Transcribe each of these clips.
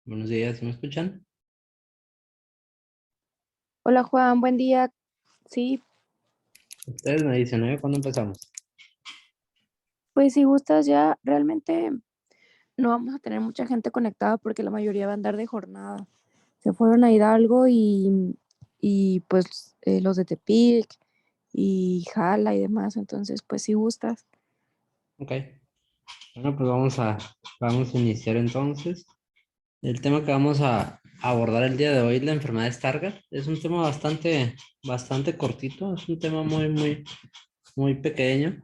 Buenos días, ¿sí me escuchan? Hola Juan, buen día. Sí, Ustedes me dicen, ¿eh? ¿Cuándo empezamos? pues si gustas ya, realmente no vamos a tener mucha gente conectada porque la mayoría va a andar de jornada. Se fueron a Hidalgo y pues los de Tepic y Jala y demás. Entonces, pues si gustas. Ok. Bueno, pues vamos a iniciar entonces. El tema que vamos a abordar el día de hoy es la enfermedad de Stargardt. Es un tema bastante cortito, es un tema muy pequeño.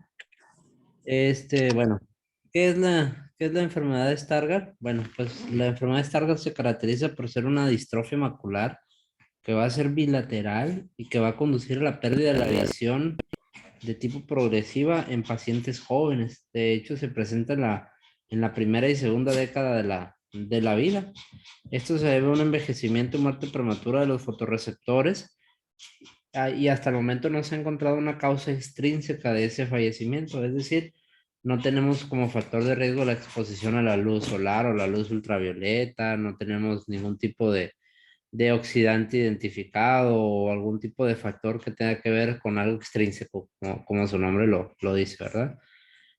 Bueno, qué es la enfermedad de Stargardt? Bueno, pues la enfermedad de Stargardt se caracteriza por ser una distrofia macular que va a ser bilateral y que va a conducir a la pérdida de la visión de tipo progresiva en pacientes jóvenes. De hecho, se presenta en la primera y segunda década de la vida. Esto se debe a un envejecimiento y muerte prematura de los fotorreceptores, y hasta el momento no se ha encontrado una causa extrínseca de ese fallecimiento. Es decir, no tenemos como factor de riesgo la exposición a la luz solar o la luz ultravioleta, no tenemos ningún tipo de oxidante identificado o algún tipo de factor que tenga que ver con algo extrínseco, como su nombre lo dice, ¿verdad?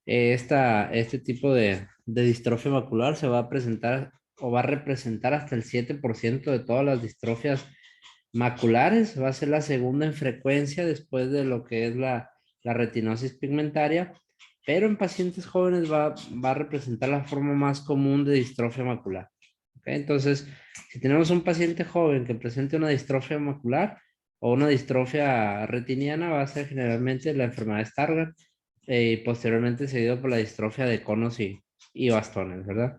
Este tipo de distrofia macular se va a presentar o va a representar hasta el 7% de todas las distrofias maculares. Va a ser la segunda en frecuencia después de lo que es la retinosis pigmentaria, pero en pacientes jóvenes va a representar la forma más común de distrofia macular. ¿Ok? Entonces, si tenemos un paciente joven que presente una distrofia macular o una distrofia retiniana, va a ser generalmente la enfermedad de Stargardt, y posteriormente seguido por la distrofia de conos y bastones, ¿verdad?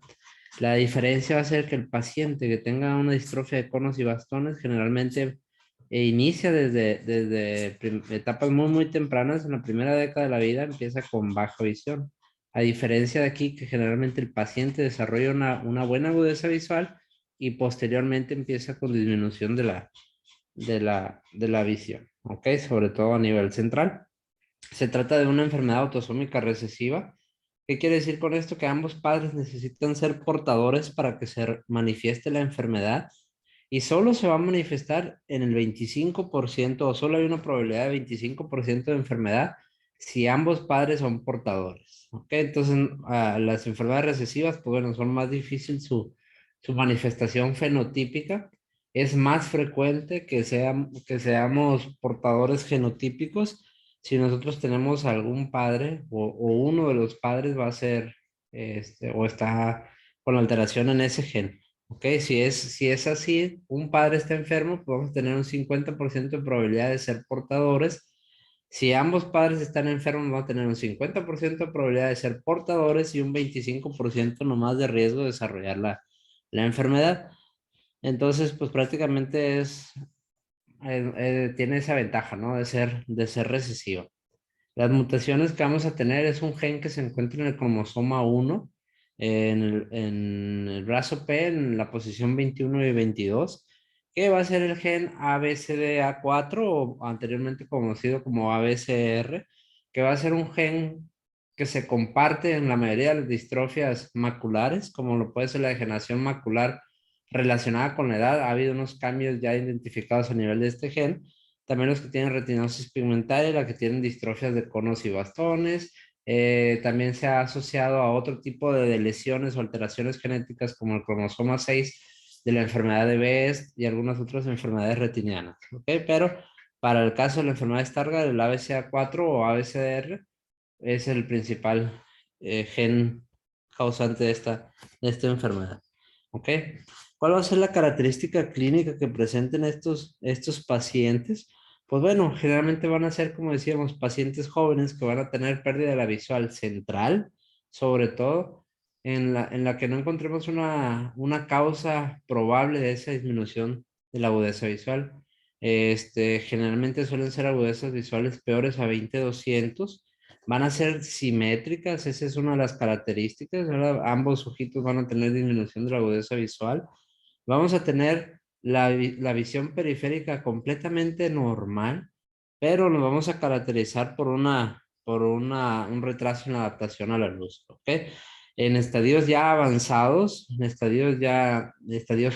La diferencia va a ser que el paciente que tenga una distrofia de conos y bastones generalmente inicia desde etapas muy tempranas. En la primera década de la vida empieza con baja visión. A diferencia de aquí, que generalmente el paciente desarrolla una buena agudeza visual y posteriormente empieza con disminución de la visión, ¿ok? Sobre todo a nivel central. Se trata de una enfermedad autosómica recesiva. ¿Qué quiere decir con esto? Que ambos padres necesitan ser portadores para que se manifieste la enfermedad y solo se va a manifestar en el 25% o solo hay una probabilidad de 25% de enfermedad si ambos padres son portadores. ¿Ok? Entonces, las enfermedades recesivas, pues bueno, son más difícil su manifestación fenotípica. Es más frecuente que seamos portadores genotípicos si nosotros tenemos algún padre o uno de los padres va a ser o está con alteración en ese gen. ¿Ok? Si es así, un padre está enfermo, pues vamos a tener un 50% de probabilidad de ser portadores. Si ambos padres están enfermos, vamos a tener un 50% de probabilidad de ser portadores y un 25% nomás de riesgo de desarrollar la enfermedad. Entonces, pues prácticamente tiene esa ventaja, ¿no? De ser recesivo. Las mutaciones que vamos a tener es un gen que se encuentra en el cromosoma 1, en el brazo P, en la posición 21 y 22, que va a ser el gen ABCDA4 o anteriormente conocido como ABCR, que va a ser un gen que se comparte en la mayoría de las distrofias maculares, como lo puede ser la degeneración macular relacionada con la edad. Ha habido unos cambios ya identificados a nivel de este gen, también los que tienen retinosis pigmentaria, la que tienen distrofias de conos y bastones. También se ha asociado a otro tipo de lesiones o alteraciones genéticas como el cromosoma 6 de la enfermedad de Best y algunas otras enfermedades retinianas. ¿Ok? Pero para el caso de la enfermedad de Stargardt, el ABCA4 o ABCDR es el principal gen causante de esta enfermedad. ¿Ok? ¿Cuál va a ser la característica clínica que presenten estos pacientes? Pues bueno, generalmente van a ser, como decíamos, pacientes jóvenes que van a tener pérdida de la visual central, sobre todo, en la que no encontremos una causa probable de esa disminución de la agudeza visual. Generalmente suelen ser agudezas visuales peores a 20/200. Van a ser simétricas, esa es una de las características, ¿verdad? Ambos ojitos van a tener disminución de la agudeza visual. Vamos a tener la visión periférica completamente normal, pero nos vamos a caracterizar por un retraso en la adaptación a la luz, ¿ok? En estadios ya avanzados, estadios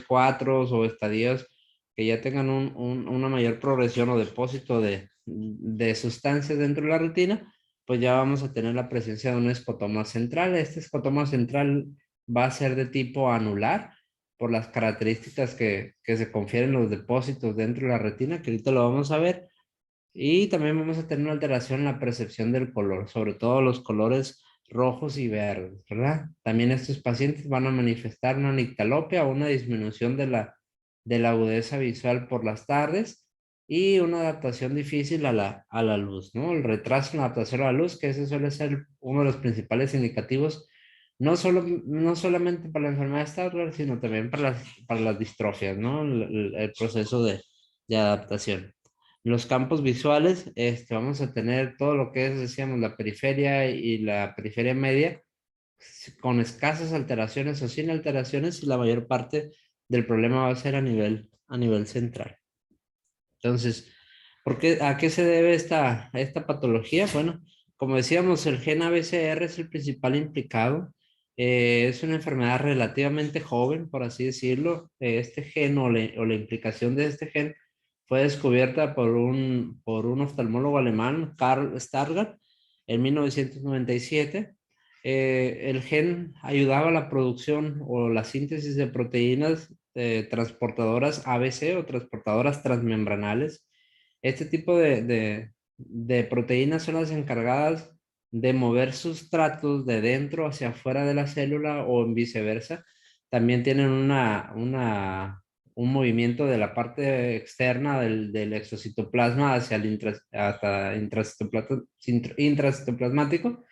4 o estadios que ya tengan una mayor progresión o depósito de sustancias dentro de la retina, pues ya vamos a tener la presencia de un escotoma central. Este escotoma central va a ser de tipo anular por las características que se confieren los depósitos dentro de la retina, que ahorita lo vamos a ver. Y también vamos a tener una alteración en la percepción del color, sobre todo los colores rojos y verdes, ¿verdad? También estos pacientes van a manifestar una nictalopia o una disminución de la agudeza visual por las tardes y una adaptación difícil a la luz, ¿no? El retraso en la adaptación a la luz, que ese suele ser uno de los principales indicativos, no solamente para la enfermedad de Stargardt, sino también para las distrofias, ¿no? El proceso de adaptación. Los campos visuales, vamos a tener todo lo que es, decíamos, la periferia y la periferia media, con escasas alteraciones o sin alteraciones, y la mayor parte del problema va a ser a nivel central. Entonces, ¿a qué se debe esta patología? Bueno, como decíamos, el gen ABCR es el principal implicado. Es una enfermedad relativamente joven, por así decirlo. Este gen o la implicación de este gen fue descubierta por un oftalmólogo alemán, Karl Stargardt, en 1997. El gen ayudaba a la producción o la síntesis de proteínas transportadoras ABC o transportadoras transmembranales. Este tipo de proteínas son las encargadas de mover sustratos de dentro hacia afuera de la célula o en viceversa. También tienen un movimiento de la parte externa del exocitoplasma hacia el hasta intracitoplasmático,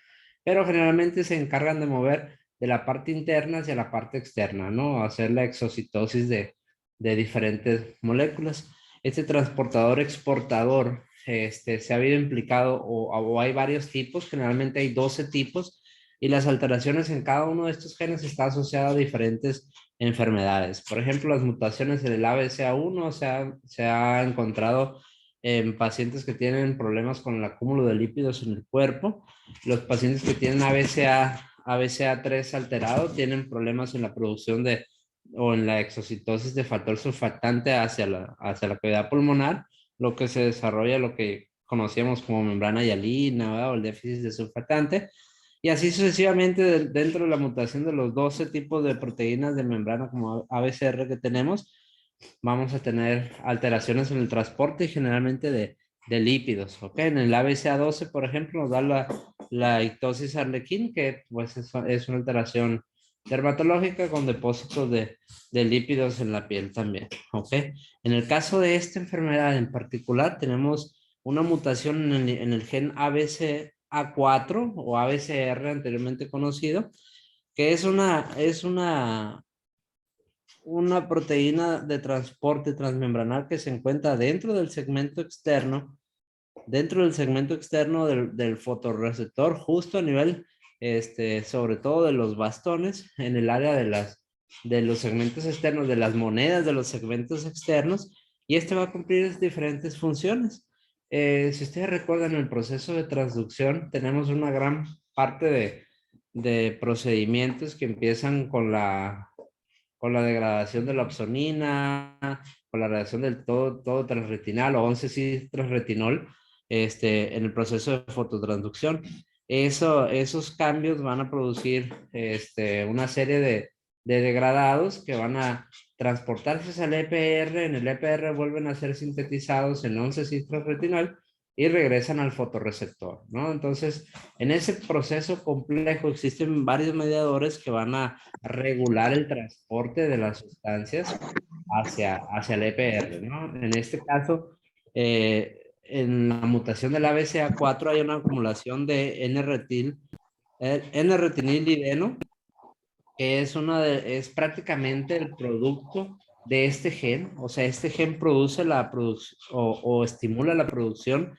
pero generalmente se encargan de mover de la parte interna hacia la parte externa, ¿no? Hacer la exocitosis de diferentes moléculas. Este transportador exportador se ha habido implicado o hay varios tipos, generalmente hay 12 tipos, y las alteraciones en cada uno de estos genes está asociado a diferentes enfermedades. Por ejemplo, las mutaciones en el ABCA1 se ha encontrado en pacientes que tienen problemas con el acúmulo de lípidos en el cuerpo. Los pacientes que tienen ABCA3 alterado tienen problemas en la producción o en la exocitosis de factor surfactante hacia la cavidad pulmonar, lo que se desarrolla lo que conocíamos como membrana hialina, ¿verdad? O el déficit de surfactante. Y así sucesivamente dentro de la mutación de los 12 tipos de proteínas de membrana como ABCR que tenemos, vamos a tener alteraciones en el transporte y generalmente de lípidos, ¿ok? En el ABCA12, por ejemplo, nos da la ictosis arlequín, que pues es una alteración dermatológica con depósitos de lípidos en la piel también, ¿ok? En el caso de esta enfermedad en particular, tenemos una mutación en el gen ABCA4 o ABCR anteriormente conocido, que es una proteína de transporte transmembranal que se encuentra dentro del segmento externo del fotorreceptor, justo a nivel, sobre todo de los bastones, en el área de los segmentos externos, de las monedas de los segmentos externos, y este va a cumplir diferentes funciones. Si ustedes recuerdan el proceso de transducción, tenemos una gran parte de procedimientos que empiezan con la degradación de la opsonina, con la reacción del todo transretinal o 11-cis-transretinol, en el proceso de fototransducción. Esos cambios van a producir una serie de degradados que van a transportarse al EPR. En el EPR vuelven a ser sintetizados en 11-cis-transretinol y regresan al fotorreceptor, ¿no? Entonces, en ese proceso complejo existen varios mediadores que van a regular el transporte de las sustancias hacia el EPR, ¿no? En este caso, en la mutación del ABCA4 hay una acumulación de N-retinilideno, que es prácticamente el producto de este gen. O sea, este gen produce la producción o estimula la producción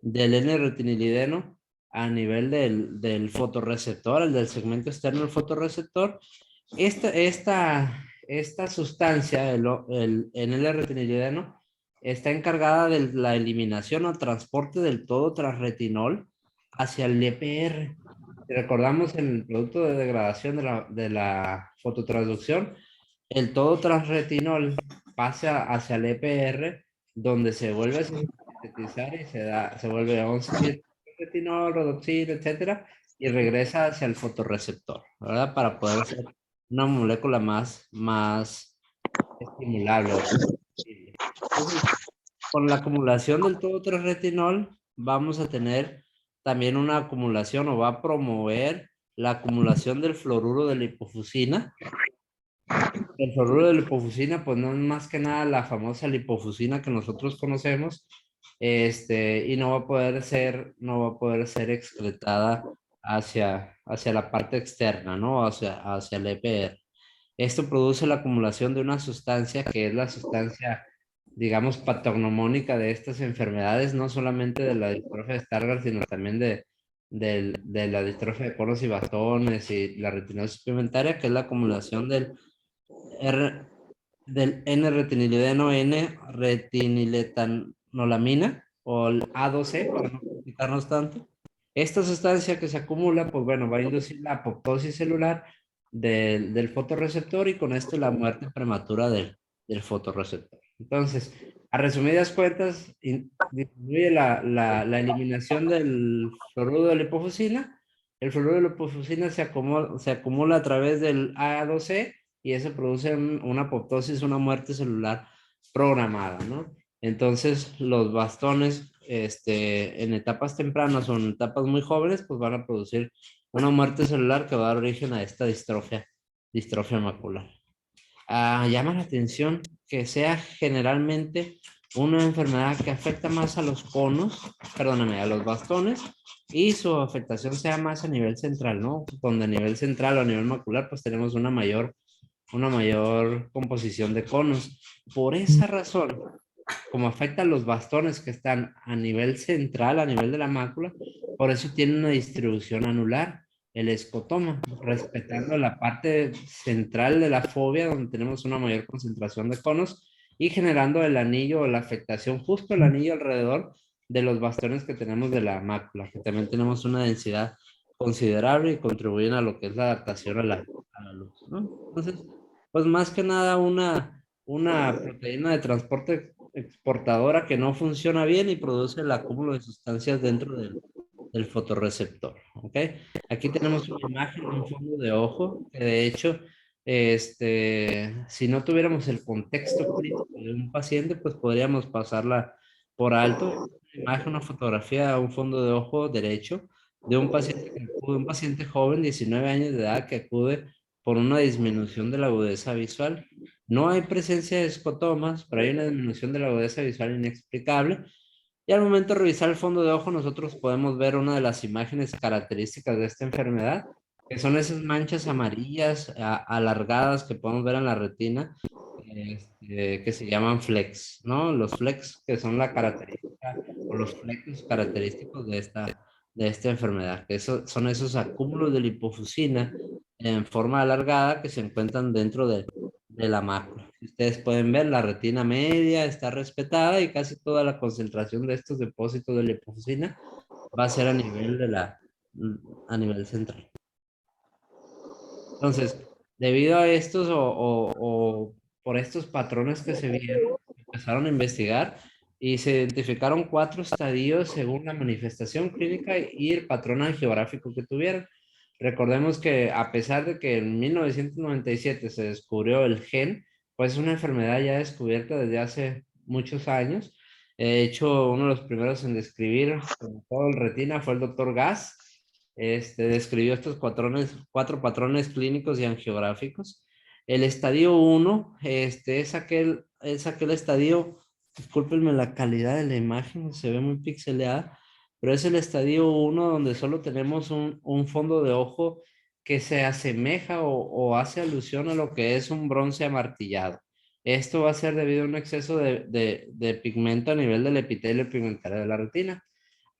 del N-retinilideno a nivel del fotorreceptor, el del segmento externo del fotorreceptor. Esta sustancia, el N-retinilideno, está encargada de la eliminación o transporte del todo transretinol hacia el EPR. Si recordamos en el producto de degradación de la fototransducción, el todo transretinol pasa hacia el EPR, donde se vuelve a sintetizar y se vuelve 11-retinol, rodoxil, etcétera, y regresa hacia el fotorreceptor, ¿verdad? Para poder ser una molécula más estimulable o sensible. Entonces, con la acumulación del todo transretinol, vamos a tener también una acumulación o va a promover la acumulación del fluoruro de lipofusina. El fluoruro de lipofusina, pues no es más que nada la famosa lipofusina que nosotros conocemos, y no va a poder ser excretada hacia la parte externa, ¿no? Hacia el EPR. Esto produce la acumulación de una sustancia que es la sustancia, digamos, patognomónica de estas enfermedades, no solamente de la distrofia de Stargardt, sino también de la distrofia de conos y bastones y la retinosis pigmentaria, que es la acumulación R, del N-retinilideno, N-retiniletanolamina, o el A2C, para no complicarnos tanto. Esta sustancia que se acumula, pues bueno, va a inducir la apoptosis celular del fotorreceptor, y con esto la muerte prematura del fotorreceptor. Entonces, a resumidas cuentas, disminuye la eliminación del fluoruro de lipofusina. El fluoruro de lipofusina se acumula a través del A2C, y eso produce una apoptosis, una muerte celular programada, ¿no? Entonces, los bastones, en etapas tempranas o en etapas muy jóvenes, pues van a producir una muerte celular que va a dar origen a esta distrofia macular. Llama la atención que sea generalmente una enfermedad que afecta más a los conos, perdóname, a los bastones, y su afectación sea más a nivel central, ¿no? Donde a nivel central o a nivel macular, pues tenemos una mayor composición de conos. Por esa razón, como afecta a los bastones que están a nivel central, a nivel de la mácula, por eso tiene una distribución anular, el escotoma, respetando la parte central de la fobia, donde tenemos una mayor concentración de conos, y generando el anillo o la afectación, justo el anillo alrededor de los bastones que tenemos de la mácula, que también tenemos una densidad considerable y contribuyen a lo que es la adaptación a la luz, ¿no? Entonces, pues más que nada una proteína de transporte exportadora que no funciona bien y produce el acúmulo de sustancias dentro del fotorreceptor, ¿ok? Aquí tenemos una imagen de un fondo de ojo que de hecho, si no tuviéramos el contexto clínico de un paciente, pues podríamos pasarla por alto. Una imagen, una fotografía de un fondo de ojo derecho de un paciente que acude, un paciente joven, 19 años de edad, que acude por una disminución de la agudeza visual. No hay presencia de escotomas, pero hay una disminución de la agudeza visual inexplicable. Y al momento de revisar el fondo de ojo, nosotros podemos ver una de las imágenes características de esta enfermedad, que son esas manchas amarillas alargadas que podemos ver en la retina, que se llaman flecks, ¿no? Los flecks que son la característica o los flecos característicos de esta enfermedad, que son esos acúmulos de lipofuscina en forma alargada que se encuentran dentro de la mácula. Ustedes pueden ver, la retina media está respetada y casi toda la concentración de estos depósitos de lipofuscina va a ser a nivel a nivel central. Entonces, debido a estos o por estos patrones que se vieron, empezaron a investigar y se identificaron 4 estadios según la manifestación clínica y el patrón angiográfico que tuvieron. Recordemos que a pesar de que en 1997 se descubrió el gen, pues es una enfermedad ya descubierta desde hace muchos años. De hecho, uno de los primeros en describir como todo el retina fue el doctor Gass. Describió estos 4 patrones clínicos y angiográficos. El estadio 1, es aquel estadio, discúlpenme la calidad de la imagen, se ve muy pixeleada, pero es el estadio 1 donde solo tenemos un fondo de ojo que se asemeja o hace alusión a lo que es un bronce amartillado. Esto va a ser debido a un exceso de pigmento a nivel del epitelio pigmentario de la retina.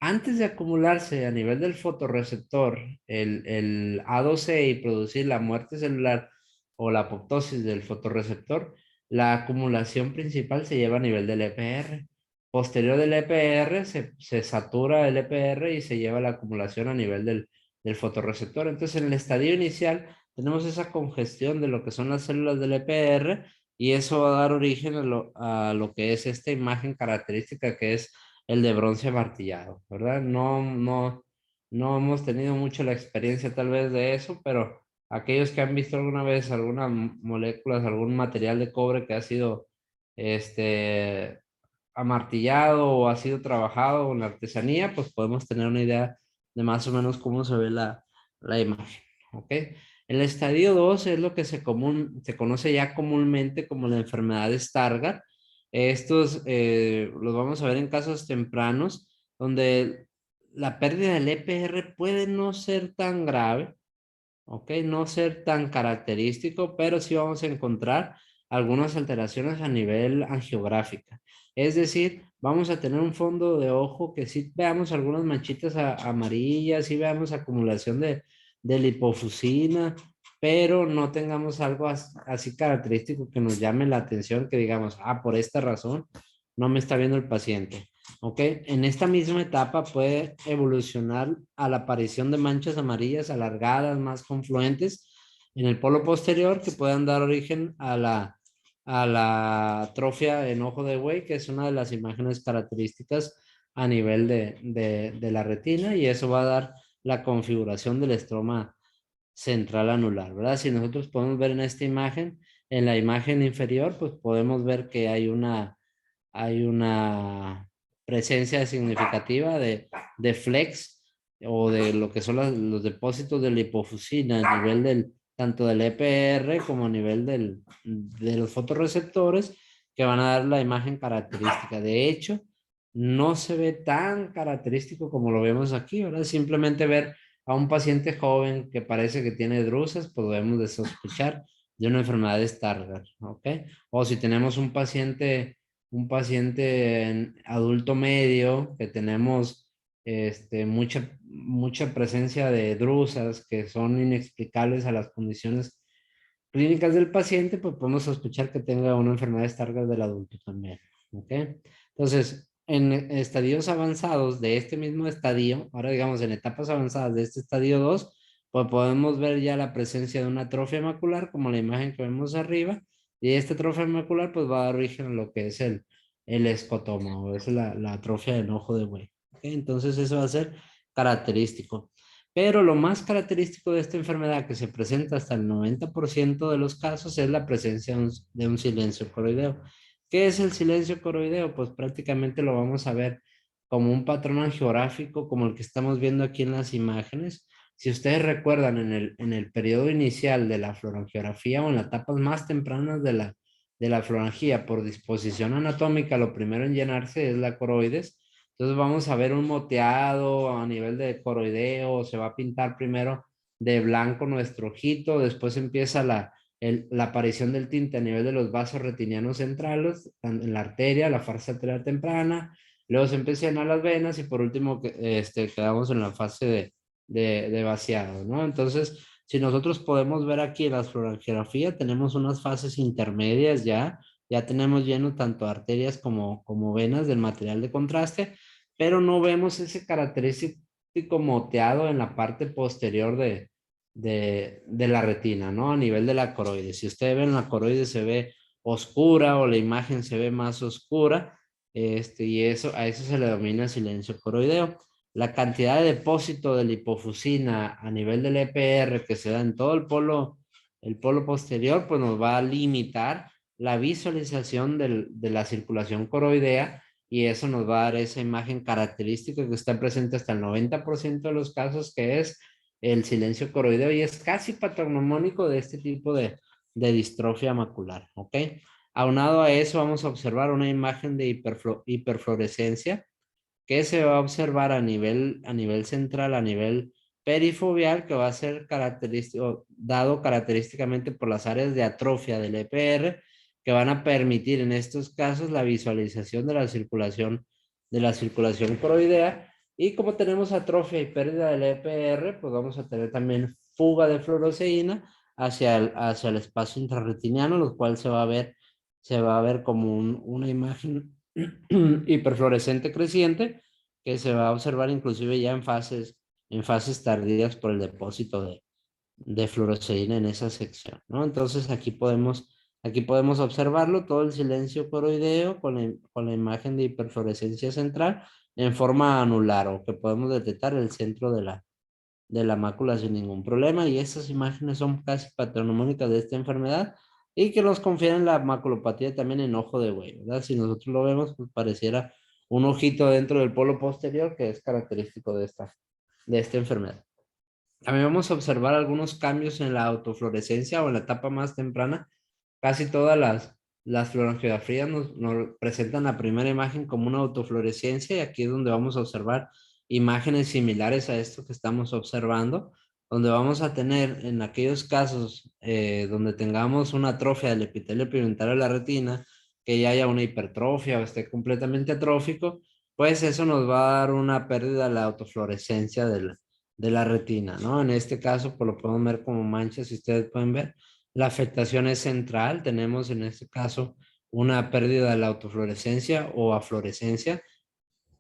Antes de acumularse a nivel del fotorreceptor el A2E y producir la muerte celular o la apoptosis del fotorreceptor, la acumulación principal se lleva a nivel del EPR. Posterior del EPR se satura el EPR y se lleva la acumulación a nivel del fotorreceptor. Entonces, en el estadio inicial tenemos esa congestión de lo que son las células del EPR y eso va a dar origen a lo que es esta imagen característica que es el de bronce martillado, ¿verdad? No hemos tenido mucho la experiencia tal vez de eso, pero aquellos que han visto alguna vez algunas moléculas, algún material de cobre que ha sido este, amartillado o ha sido trabajado en la artesanía, pues podemos tener una idea de más o menos cómo se ve la imagen, ¿ok? El estadio 2 es lo que se conoce ya comúnmente como la enfermedad de Stargardt. Estos los vamos a ver en casos tempranos, donde la pérdida del EPR puede no ser tan grave, ¿ok? No ser tan característico, pero sí vamos a encontrar algunas alteraciones a nivel angiográfica. Es decir, vamos a tener un fondo de ojo que sí veamos algunas manchitas amarillas, sí veamos acumulación de lipofusina, pero no tengamos algo así característico que nos llame la atención, que digamos, por esta razón no me está viendo el paciente. ¿Ok? En esta misma etapa puede evolucionar a la aparición de manchas amarillas alargadas, más confluentes en el polo posterior, que puedan dar origen a la atrofia en ojo de buey, que es una de las imágenes características a nivel de la retina, y eso va a dar la configuración del estroma central anular, ¿verdad? Si nosotros podemos ver en esta imagen, en la imagen inferior, pues podemos ver que hay una presencia significativa de flex o de lo que son los depósitos de lipofuscina a nivel tanto del EPR como a nivel de los fotorreceptores, que van a dar la imagen característica. De hecho, no se ve tan característico como lo vemos aquí, ¿verdad? Simplemente ver a un paciente joven que parece que tiene drusas, pues debemos de sospechar de una enfermedad de Stargardt, ¿ok? O si tenemos un paciente adulto medio que tenemos mucha presencia de drusas que son inexplicables a las condiciones clínicas del paciente, pues podemos sospechar que tenga una enfermedad de Stargardt del adulto también, ¿ok? Entonces, en estadios avanzados de este mismo estadio, ahora digamos en etapas avanzadas de este estadio 2, pues podemos ver ya la presencia de una atrofia macular, como la imagen que vemos arriba, y esta atrofia macular pues va a dar origen a lo que es el escotoma, o es la atrofia del ojo de buey, ¿ok? Entonces eso va a ser característico. Pero lo más característico de esta enfermedad que se presenta hasta el 90% de los casos es la presencia de un silencio coroideo. ¿Qué es el silencio coroideo? Pues prácticamente lo vamos a ver como un patrón angiográfico como el que estamos viendo aquí en las imágenes. Si ustedes recuerdan en el periodo inicial de la fluorangiografía o en las etapas más tempranas de la fluorangía por disposición anatómica, lo primero en llenarse es la coroides. Entonces vamos a ver un moteado a nivel de coroideo, se va a pintar primero de blanco nuestro ojito, después empieza la aparición del tinte a nivel de los vasos retinianos centrales, en la arteria, la farsa arterial temprana, luego se empieza a llenar las venas y por último quedamos en la fase de vaciado, ¿no? Entonces, si nosotros podemos ver aquí en la fluorografía, tenemos unas fases intermedias ya tenemos lleno tanto arterias como venas del material de contraste, pero no vemos ese característico moteado en la parte posterior de la retina, ¿no? A nivel de la coroide. Si ustedes ven, la coroide se ve oscura o la imagen se ve más oscura, y a eso se le denomina silencio coroideo. La cantidad de depósito de lipofusina a nivel del EPR que se da en todo el polo posterior, pues nos va a limitar la visualización de la circulación coroidea y eso nos va a dar esa imagen característica que está presente hasta el 90% de los casos, que es el silencio coroideo y es casi patognomónico de este tipo de distrofia macular, ¿ok? Aunado a eso vamos a observar una imagen de hiperfluorescencia que se va a observar a nivel central, a nivel perifoveal, que va a ser característico, dado característicamente por las áreas de atrofia del EPR, que van a permitir en estos casos la visualización de la circulación coroidea. Y como tenemos atrofia y pérdida del EPR, pues vamos a tener también fuga de fluoresceína hacia el espacio intrarretiniano, lo cual se va a ver como una imagen hiperfluorescente creciente que se va a observar inclusive ya en fases tardías por el depósito de fluoresceína en esa sección, ¿no? Entonces aquí podemos observarlo, todo el silencio coroideo con la imagen de hiperfluorescencia central en forma anular o que podemos detectar el centro de la mácula sin ningún problema y esas imágenes son casi patognomónicas de esta enfermedad y que nos confieren la maculopatía también en ojo de buey, ¿verdad? Si nosotros lo vemos, pues pareciera un ojito dentro del polo posterior que es característico de esta enfermedad. También vamos a observar algunos cambios en la autofluorescencia o en la etapa más temprana. Casi todas las fluorangiografías nos presentan la primera imagen como una autofluorescencia y aquí es donde vamos a observar imágenes similares a esto que estamos observando, donde vamos a tener en aquellos casos donde tengamos una atrofia del epitelio pigmentario de la retina, que ya haya una hipertrofia o esté completamente atrófico, pues eso nos va a dar una pérdida de la autofluorescencia de la retina, ¿no? En este caso, pues lo podemos ver como manchas, si ustedes pueden ver. La afectación es central, tenemos en este caso una pérdida de la autofluorescencia o afluorescencia,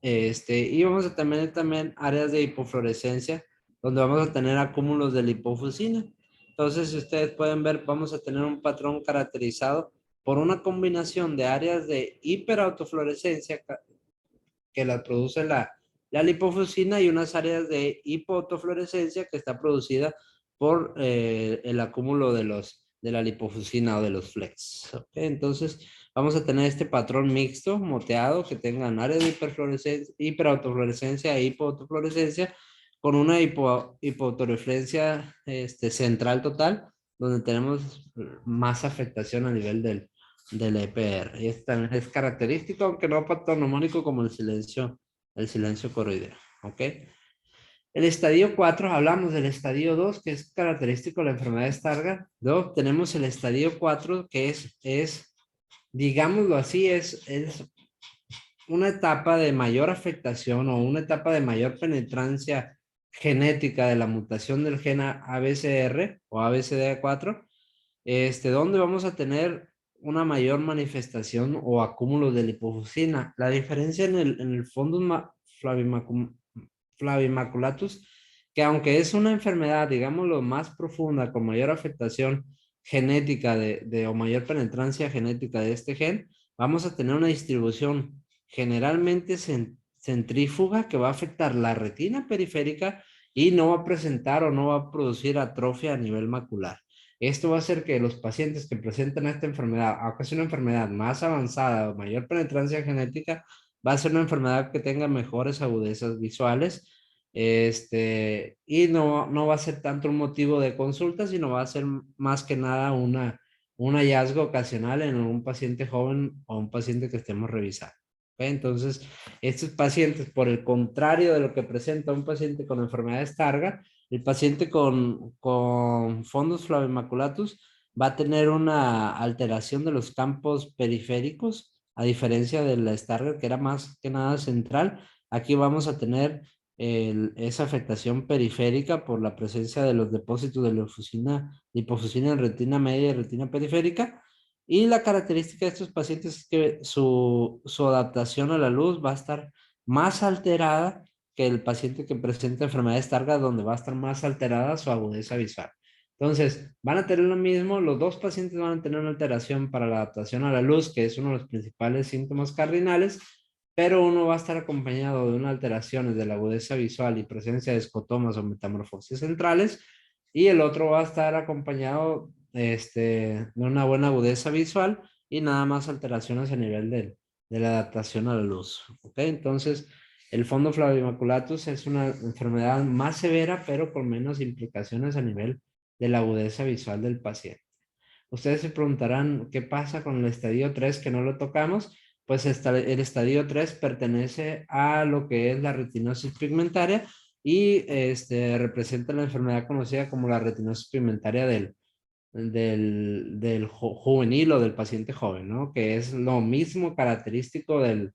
y vamos a tener también áreas de hipofluorescencia, donde vamos a tener acúmulos de lipofusina. Entonces, si ustedes pueden ver, vamos a tener un patrón caracterizado por una combinación de áreas de hiperautofluorescencia que la produce la lipofusina y unas áreas de hipoautofluorescencia que está producida por el acúmulo de la lipofusina o de los flex. ¿Ok? Entonces, vamos a tener este patrón mixto, moteado, que tengan áreas de hiperautofluorescencia e hipoautofluorescencia con una hipoautoreflexión central total, donde tenemos más afectación a nivel del EPR. Y este también es característico, aunque no patognomónico como el silencio coroideo. ¿Ok? El estadio 4, hablamos del estadio 2, que es característico de la enfermedad de Stargardt. Luego tenemos el estadio 4, que digámoslo así, es una etapa de mayor afectación o una etapa de mayor penetrancia genética de la mutación del gen ABCR o ABCD4, donde vamos a tener una mayor manifestación o acúmulo de lipofuscina. La diferencia en el fondo flavimaculatus, que aunque es una enfermedad, digamos, lo más profunda, con mayor afectación genética o mayor penetrancia genética de este gen, vamos a tener una distribución generalmente centrífuga que va a afectar la retina periférica y no va a presentar o no va a producir atrofia a nivel macular. Esto va a hacer que los pacientes que presentan esta enfermedad, aunque es una enfermedad más avanzada o mayor penetrancia genética, va a ser una enfermedad que tenga mejores agudezas visuales, y no va a ser tanto un motivo de consulta, sino va a ser más que nada un hallazgo ocasional en un paciente joven o un paciente que estemos revisando. ¿Ok? Entonces, estos pacientes, por el contrario de lo que presenta un paciente con enfermedad de Stargardt, el paciente con fundus flavimaculatus va a tener una alteración de los campos periféricos, a diferencia de la Stargardt, que era más que nada central. Aquí vamos a tener esa afectación periférica por la presencia de los depósitos de lipofuscina en retina media y retina periférica. Y la característica de estos pacientes es que su adaptación a la luz va a estar más alterada que el paciente que presenta enfermedad de Stargardt, donde va a estar más alterada su agudeza visual. Entonces, van a tener lo mismo, los dos pacientes van a tener una alteración para la adaptación a la luz, que es uno de los principales síntomas cardinales, pero uno va a estar acompañado de unas alteraciones de la agudeza visual y presencia de escotomas o metamorfosis centrales, y el otro va a estar acompañado de una buena agudeza visual y nada más alteraciones a nivel de la adaptación a la luz. ¿Ok? Entonces, el fondo flavimaculatus es una enfermedad más severa, pero con menos implicaciones a nivel de la agudeza visual del paciente. Ustedes se preguntarán qué pasa con el estadio 3 que no lo tocamos. Pues el estadio 3 pertenece a lo que es la retinosis pigmentaria y representa la enfermedad conocida como la retinosis pigmentaria del juvenil o del paciente joven, ¿no? Que es lo mismo característico de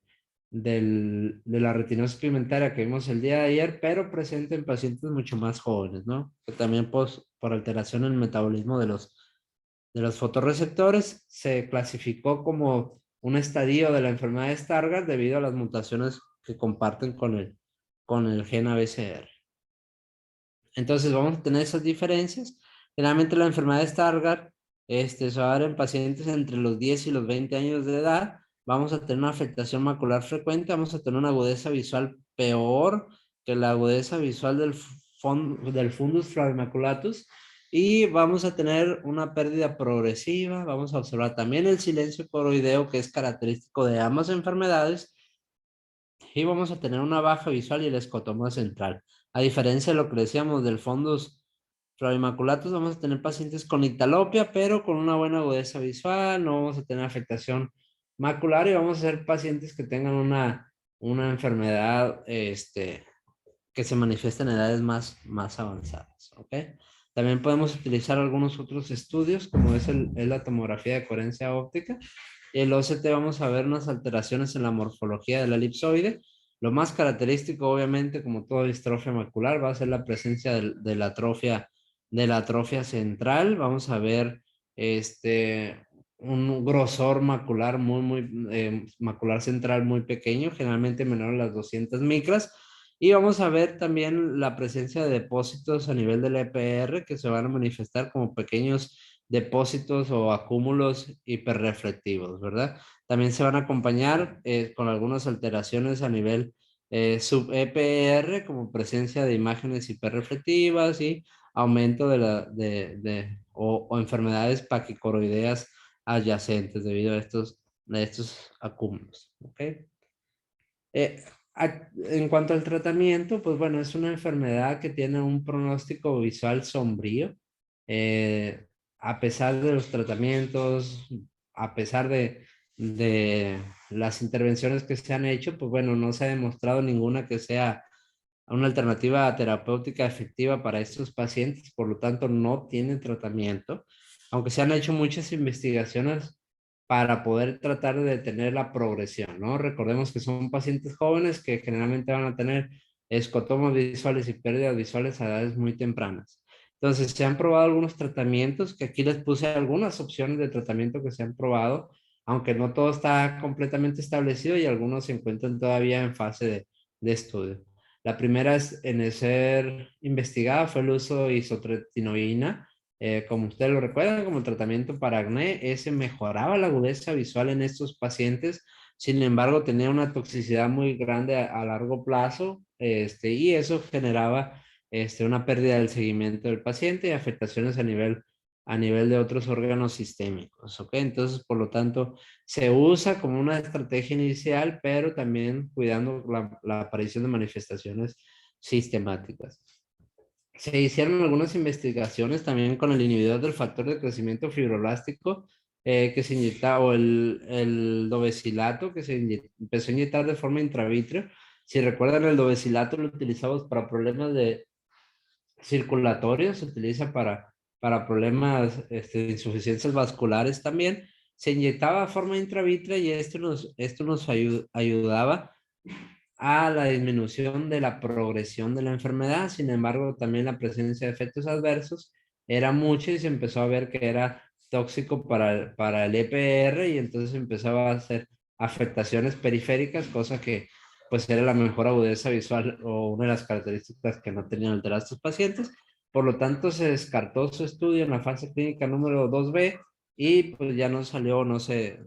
la retinosis pigmentaria que vimos el día de ayer, pero presente en pacientes mucho más jóvenes, ¿no? Que también por alteración en el metabolismo de los fotorreceptores se clasificó como un estadio de la enfermedad de Stargardt debido a las mutaciones que comparten con el gen ABCR. Entonces vamos a tener esas diferencias. Generalmente la enfermedad de Stargardt se va a dar en pacientes entre los 10 y los 20 años de edad. Vamos a tener una afectación macular frecuente, vamos a tener una agudeza visual peor que la agudeza visual del fundus flavimaculatus, y vamos a tener una pérdida progresiva. Vamos a observar también el silencio coroideo, que es característico de ambas enfermedades, y vamos a tener una baja visual y el escotoma central. A diferencia de lo que decíamos del fundus flavimaculatus, vamos a tener pacientes con ictalopia, pero con una buena agudeza visual, no vamos a tener afectación macular, y vamos a ser pacientes que tengan una enfermedad que se manifiesta en edades más avanzadas. ¿Ok? También podemos utilizar algunos otros estudios, como es la tomografía de coherencia óptica. Y el OCT vamos a ver unas alteraciones en la morfología de la elipsoide. Lo más característico, obviamente, como toda distrofia macular, va a ser la presencia de la atrofia central. Vamos a ver un grosor macular macular central muy pequeño, generalmente menor a las 200 micras. Y vamos a ver también la presencia de depósitos a nivel del EPR que se van a manifestar como pequeños depósitos o acúmulos hiperreflectivos, ¿verdad? También se van a acompañar con algunas alteraciones a nivel sub-EPR, como presencia de imágenes hiperreflectivas y aumento o enfermedades paquicoroideas adyacentes debido a estos acúmulos. ¿Ok? Eh, en cuanto al tratamiento, pues bueno, es una enfermedad que tiene un pronóstico visual sombrío. A pesar de los tratamientos, a pesar de las intervenciones que se han hecho, pues bueno, no se ha demostrado ninguna que sea una alternativa terapéutica efectiva para estos pacientes, por lo tanto no tienen tratamiento, aunque se han hecho muchas investigaciones para poder tratar de detener la progresión, ¿no? Recordemos que son pacientes jóvenes que generalmente van a tener escotomas visuales y pérdidas visuales a edades muy tempranas. Entonces, se han probado algunos tratamientos, que aquí les puse algunas opciones de tratamiento que se han probado, aunque no todo está completamente establecido y algunos se encuentran todavía en fase de estudio. La primera es, en ser investigada fue el uso de isotretinoína. Como ustedes lo recuerdan, como tratamiento para acné, ese mejoraba la agudeza visual en estos pacientes. Sin embargo, tenía una toxicidad muy grande a largo plazo, y eso generaba una pérdida del seguimiento del paciente y afectaciones a nivel de otros órganos sistémicos. ¿Ok? Entonces, por lo tanto, se usa como una estrategia inicial, pero también cuidando la aparición de manifestaciones sistemáticas. Se hicieron algunas investigaciones también con el inhibidor del factor de crecimiento fibroblástico que se inyectaba, o el dovecilato que empezó a inyectar de forma intravítrea. Si recuerdan, el dovecilato lo utilizamos para problemas de circulatorios, se utiliza para problemas de insuficiencias vasculares también. Se inyectaba de forma intravítrea y esto nos ayudaba a la disminución de la progresión de la enfermedad. Sin embargo, también la presencia de efectos adversos era mucha y se empezó a ver que era tóxico para el EPR, y entonces empezaba a hacer afectaciones periféricas, cosa que pues era la mejor agudeza visual o una de las características que no tenían alteradas estos pacientes. Por lo tanto, se descartó su estudio en la fase clínica número 2B y pues ya no salió, no se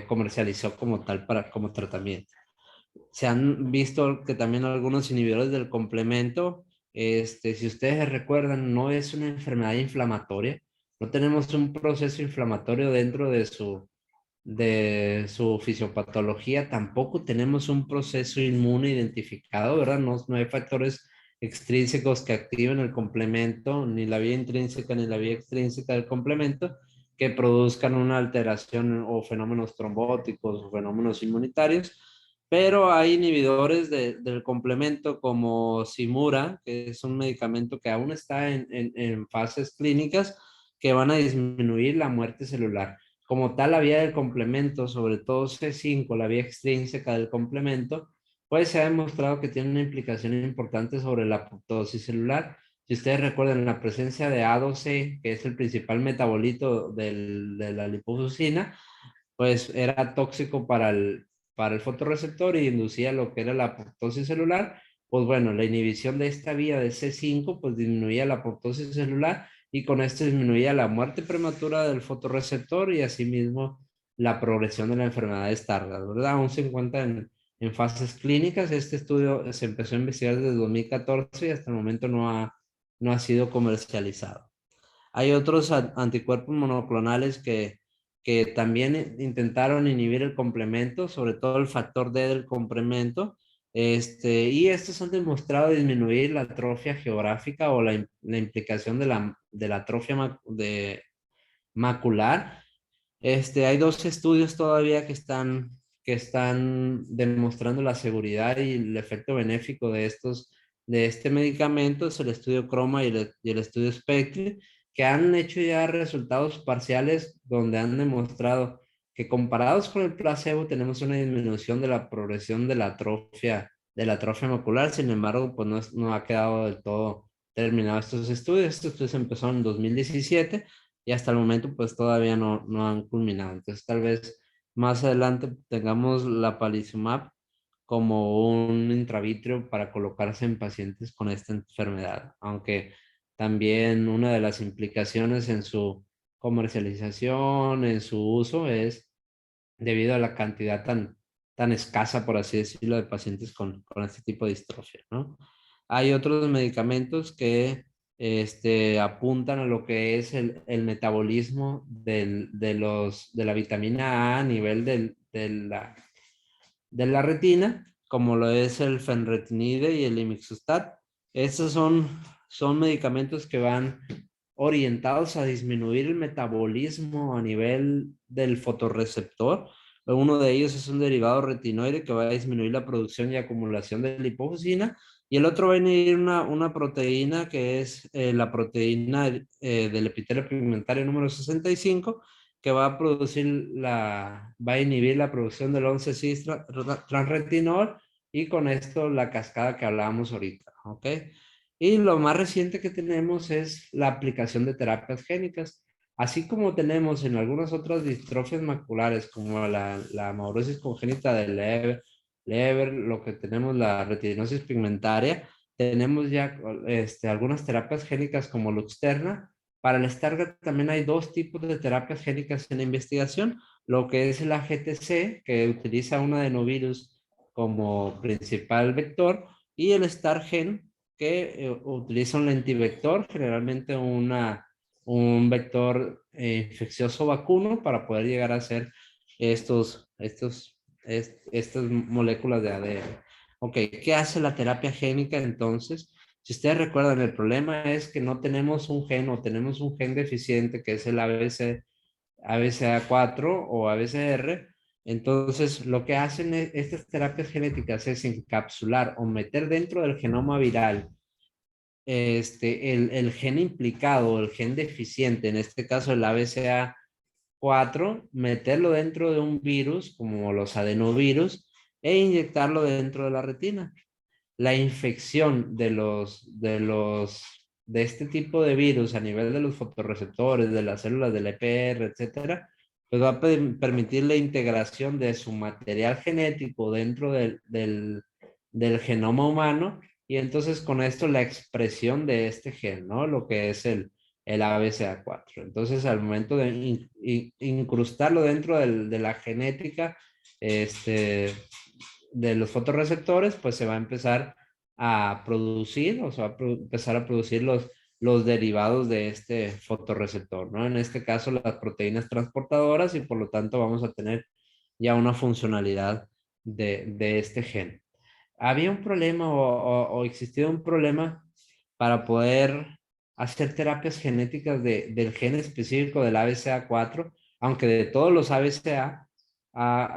comercializó como tal como tratamiento. Se han visto que también algunos inhibidores del complemento, si ustedes recuerdan, no es una enfermedad inflamatoria. No tenemos un proceso inflamatorio dentro de su fisiopatología. Tampoco tenemos un proceso inmune identificado, ¿verdad? No hay factores extrínsecos que activen el complemento, ni la vía intrínseca ni la vía extrínseca del complemento, que produzcan una alteración o fenómenos trombóticos o fenómenos inmunitarios. Pero hay inhibidores del complemento como Simura, que es un medicamento que aún está en fases clínicas, que van a disminuir la muerte celular. Como tal, la vía del complemento, sobre todo C5, la vía extrínseca del complemento, pues se ha demostrado que tiene una implicación importante sobre la apoptosis celular. Si ustedes recuerdan, la presencia de A2C, que es el principal metabolito de la lipofuscina, pues era tóxico para el fotorreceptor y inducía lo que era la apoptosis celular. Pues bueno, la inhibición de esta vía de C5 pues disminuía la apoptosis celular, y con esto disminuía la muerte prematura del fotorreceptor y asimismo la progresión de la enfermedad de Stargardt, ¿verdad? Aún se encuentra en fases clínicas. Este estudio se empezó a investigar desde 2014 y hasta el momento no ha sido comercializado. Hay otros anticuerpos monoclonales que también intentaron inhibir el complemento, sobre todo el factor D del complemento, y estos han demostrado disminuir la atrofia geográfica o la implicación de la atrofia macular. Hay dos estudios todavía que están demostrando la seguridad y el efecto benéfico de este medicamento. Es el estudio CHROMA y el estudio SPECTRE, que han hecho ya resultados parciales donde han demostrado que, comparados con el placebo, tenemos una disminución de la progresión de la atrofia macular. Sin embargo, pues no ha quedado del todo terminado estos estudios. Estos estudios empezaron en 2017 y hasta el momento pues todavía no han culminado. Entonces tal vez más adelante tengamos la palizumab como un intravítrea para colocarse en pacientes con esta enfermedad, aunque también una de las implicaciones en su comercialización, en su uso, es debido a la cantidad tan escasa, por así decirlo, de pacientes con este tipo de distrofia, ¿no? Hay otros medicamentos que apuntan a lo que es el metabolismo de la vitamina A nivel de la retina, como lo es el fenretinide y el imixustat. Estos son medicamentos que van orientados a disminuir el metabolismo a nivel del fotorreceptor. Uno de ellos es un derivado retinoide que va a disminuir la producción y acumulación de lipofuscina, y el otro va a inhibir una proteína que es la proteína del epitelio pigmentario número 65, que va a va a inhibir la producción del 11-cis transretinol, y con esto la cascada que hablábamos ahorita, ¿ok? Y lo más reciente que tenemos es la aplicación de terapias génicas. Así como tenemos en algunas otras distrofias maculares, como la amaurosis congénita de Leber, lo que tenemos la retinosis pigmentaria, tenemos ya algunas terapias génicas como Luxterna. Para el Stargardt también hay dos tipos de terapias génicas en investigación, lo que es la GTC, que utiliza un adenovirus como principal vector, y el StarGen, que utiliza un lentivector, generalmente un vector infeccioso vacuno, para poder llegar a hacer estas moléculas de ADN. Ok, ¿qué hace la terapia génica entonces? Si ustedes recuerdan, el problema es que no tenemos un gen, o tenemos un gen deficiente, que es el ABCA4 o ABCR. Entonces, lo que hacen estas terapias genéticas es encapsular o meter dentro del genoma viral el gen implicado, el gen deficiente, en este caso el ABCA4, meterlo dentro de un virus como los adenovirus e inyectarlo dentro de la retina. La infección de este tipo de virus a nivel de los fotorreceptores, de las células del EPR, etcétera, pues va a permitir la integración de su material genético dentro del genoma humano, y entonces con esto la expresión de este gen, ¿no? Lo que es el ABCA4. Entonces, al momento de incrustarlo dentro de la genética, de los fotorreceptores, pues se va a empezar a producir, o se va a empezar a producir los derivados de este fotorreceptor, ¿no? En este caso, las proteínas transportadoras, y por lo tanto vamos a tener ya una funcionalidad de este gen. Había un problema, o existía un problema para poder hacer terapias genéticas del gen específico del ABCA4, aunque de todos los ABCA,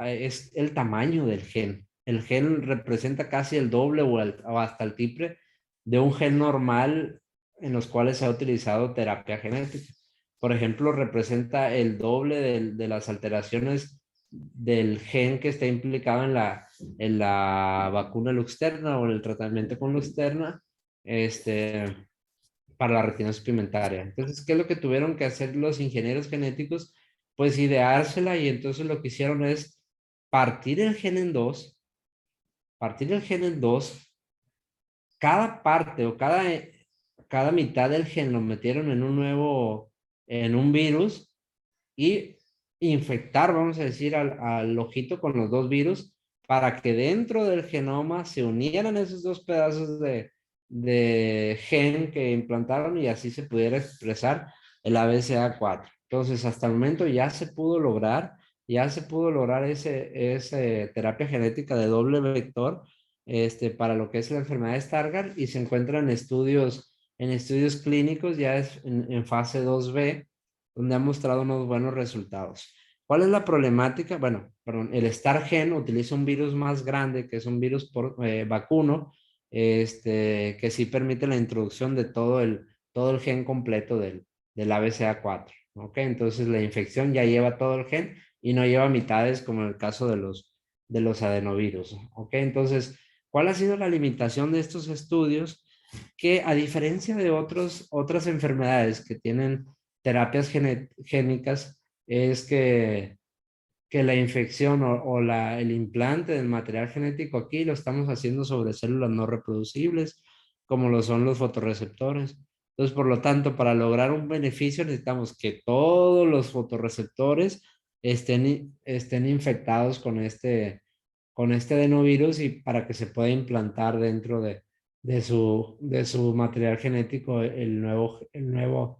es el tamaño del gen. El gen representa casi el doble o hasta el triple de un gen normal en los cuales se ha utilizado terapia genética. Por ejemplo, representa el doble de las alteraciones del gen que está implicado en la vacuna Luxterna o en el tratamiento con Luxterna, este, para la retinosis pigmentaria. Entonces, ¿qué es lo que tuvieron que hacer los ingenieros genéticos? Pues ideársela, y entonces lo que hicieron es partir el gen en dos, partir el gen en dos, cada parte o cada mitad del gen lo metieron en un virus, y infectar, vamos a decir, al ojito con los dos virus, para que dentro del genoma se unieran esos dos pedazos de gen que implantaron, y así se pudiera expresar el ABCA4. Entonces, hasta el momento ya se pudo lograr ese terapia genética de doble vector, para lo que es la enfermedad de Stargardt, y se encuentran en estudios clínicos, ya es en fase 2B, donde ha mostrado unos buenos resultados. ¿Cuál es la problemática? Bueno, perdón, el StarGen utiliza un virus más grande, que es un virus vacuno, que sí permite la introducción de todo el gen completo del ABCA4. ¿Ok? Entonces la infección ya lleva todo el gen y no lleva mitades, como en el caso de los adenovirus. ¿Ok? Entonces, ¿cuál ha sido la limitación de estos estudios? Que a diferencia de otras enfermedades que tienen terapias génicas, es que la infección o el implante del material genético aquí lo estamos haciendo sobre células no reproducibles, como lo son los fotorreceptores. Entonces, por lo tanto, para lograr un beneficio necesitamos que todos los fotorreceptores estén infectados con este adenovirus, y para que se pueda implantar dentro de su material genético el nuevo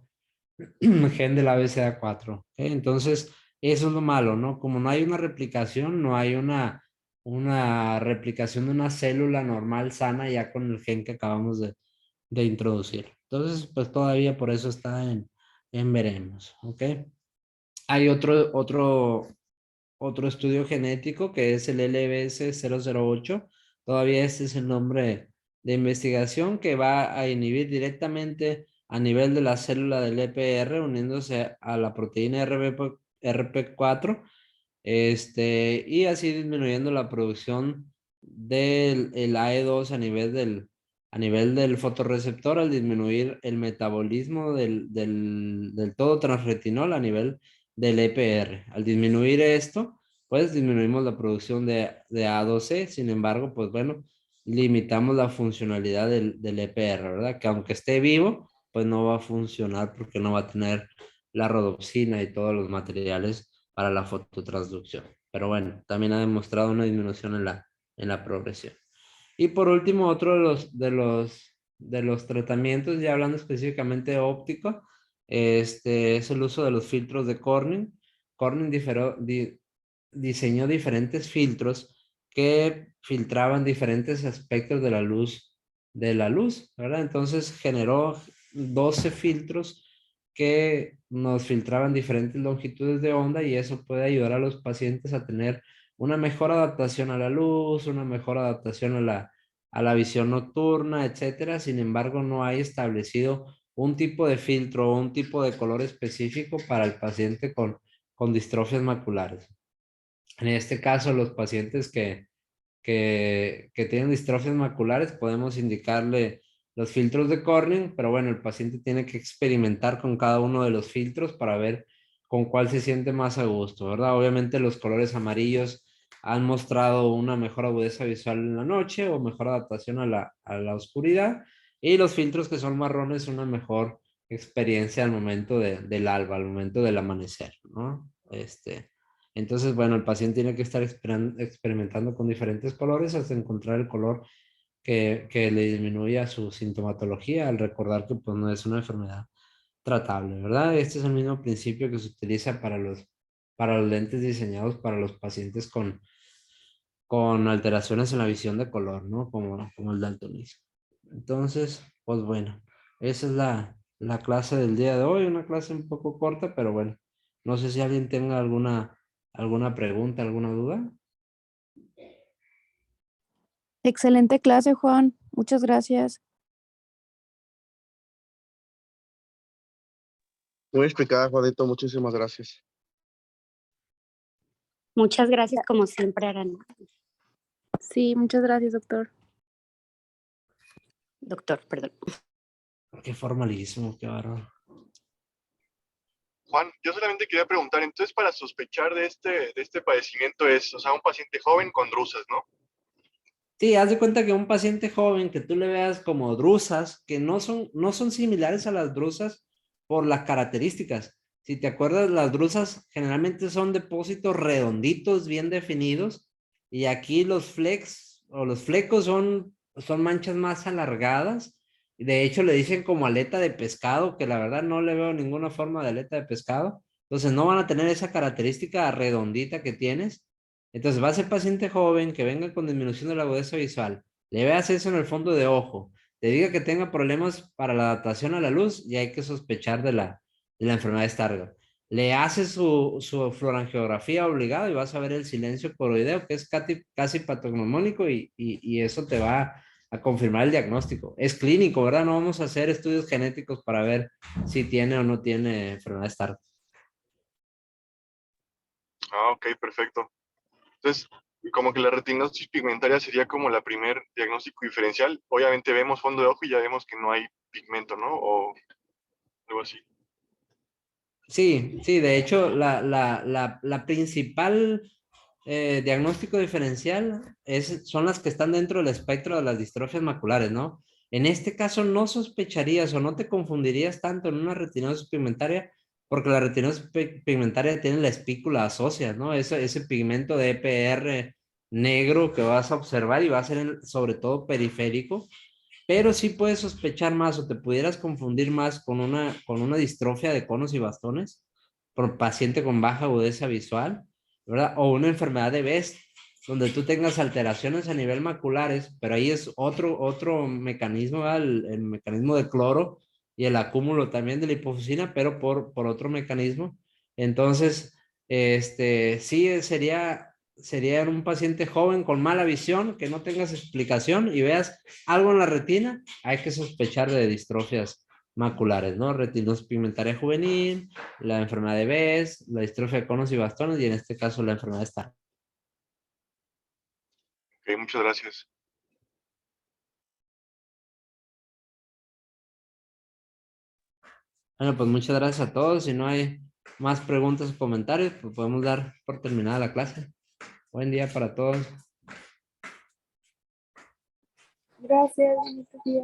gen del ABCA4. Entonces, eso es lo malo, ¿no? Como no hay una replicación, no hay una replicación de una célula normal sana ya con el gen que acabamos de introducir. Entonces, pues todavía por eso está veremos, ¿ok? Hay otro estudio genético que es el LBS-008. Todavía este es el nombre de investigación que va a inhibir directamente a nivel de la célula del EPR uniéndose a la proteína RP4, y así disminuyendo la producción del el AE2 a nivel del fotorreceptor al disminuir el metabolismo del todo transretinol a nivel del EPR. Al disminuir esto, pues disminuimos la producción de A2C, sin embargo, pues bueno, limitamos la funcionalidad del EPR, ¿verdad? Que aunque esté vivo, pues no va a funcionar porque no va a tener la rodopsina y todos los materiales para la fototransducción. Pero bueno, también ha demostrado una disminución en la progresión. Y por último, otro de los tratamientos, ya hablando específicamente óptico, es el uso de los filtros de Corning. Corning diseñó diferentes filtros que filtraban diferentes aspectos de la luz, ¿verdad? Entonces generó 12 filtros que nos filtraban diferentes longitudes de onda y eso puede ayudar a los pacientes a tener una mejor adaptación a la luz, una mejor adaptación a la visión nocturna, etcétera. Sin embargo, no hay establecido un tipo de filtro o un tipo de color específico para el paciente con distrofias maculares. En este caso, los pacientes que tienen distrofias maculares, podemos indicarle los filtros de Corning, pero bueno, el paciente tiene que experimentar con cada uno de los filtros para ver con cuál se siente más a gusto, ¿verdad? Obviamente los colores amarillos han mostrado una mejor agudeza visual en la noche o mejor adaptación a la oscuridad, y los filtros que son marrones una mejor experiencia al momento del alba, al momento del amanecer, ¿no? Entonces, bueno, el paciente tiene que estar experimentando con diferentes colores hasta encontrar el color que le disminuya su sintomatología al recordar que pues no es una enfermedad tratable, ¿verdad? Este es el mismo principio que se utiliza para los lentes diseñados para los pacientes con alteraciones en la visión de color, ¿no? Como el daltonismo. Entonces, pues bueno, esa es la clase del día de hoy, una clase un poco corta, pero bueno, no sé si alguien tenga alguna pregunta, alguna duda. Excelente clase, Juan. Muchas gracias. Muy explicada, Juanito, muchísimas gracias. Muchas gracias, como siempre, Arana. Sí, muchas gracias, doctor. Doctor, perdón. Qué formalismo, qué bárbaro. Juan, yo solamente quería preguntar, entonces para sospechar de este padecimiento es, o sea, un paciente joven con drusas, ¿no? Sí, haz de cuenta que un paciente joven que tú le veas como drusas, que no son similares a las drusas por las características. Si te acuerdas, las drusas generalmente son depósitos redonditos, bien definidos, y aquí los flecks o los flecos son manchas más alargadas. Y de hecho le dicen como aleta de pescado, que la verdad no le veo ninguna forma de aleta de pescado. Entonces no van a tener esa característica redondita que tienes. Entonces va a ser paciente joven que venga con disminución de la agudeza visual, le veas eso en el fondo de ojo, te diga que tenga problemas para la adaptación a la luz y hay que sospechar de la enfermedad de Stargardt. Le haces su fluorangiografía obligado y vas a ver el silencio coroideo, que es casi patognomónico y eso te va a confirmar el diagnóstico. Es clínico, ¿verdad? No vamos a hacer estudios genéticos para ver si tiene o no tiene enfermedad de Stargardt. Ah, ok, perfecto. Entonces, como que la retinosis pigmentaria sería como la primer diagnóstico diferencial. Obviamente vemos fondo de ojo y ya vemos que no hay pigmento, ¿no? O algo así. Sí, sí, de hecho, la principal diagnóstico diferencial son las que están dentro del espectro de las distrofias maculares, ¿no? En este caso no sospecharías o no te confundirías tanto en una retinosis pigmentaria, porque la retinosis pigmentaria tiene la espícula ósea, ¿no? Ese pigmento de EPR negro que vas a observar y va a ser sobre todo periférico, pero sí puedes sospechar más o te pudieras confundir más con una distrofia de conos y bastones por paciente con baja agudeza visual, ¿verdad? O una enfermedad de Best, donde tú tengas alteraciones a nivel maculares, pero ahí es otro mecanismo, ¿verdad? El mecanismo de cloro y el acúmulo también de la hipofusina, pero por otro mecanismo. Entonces, sí, sería en un paciente joven con mala visión, que no tengas explicación y veas algo en la retina, hay que sospechar de distrofias maculares, ¿no? Retinosis pigmentaria juvenil, la enfermedad de Best, la distrofia de conos y bastones y en este caso la enfermedad de Stargardt. Ok, muchas gracias. Bueno, pues muchas gracias a todos. Si no hay más preguntas o comentarios, pues podemos dar por terminada la clase. Buen día para todos. Gracias, bonito día.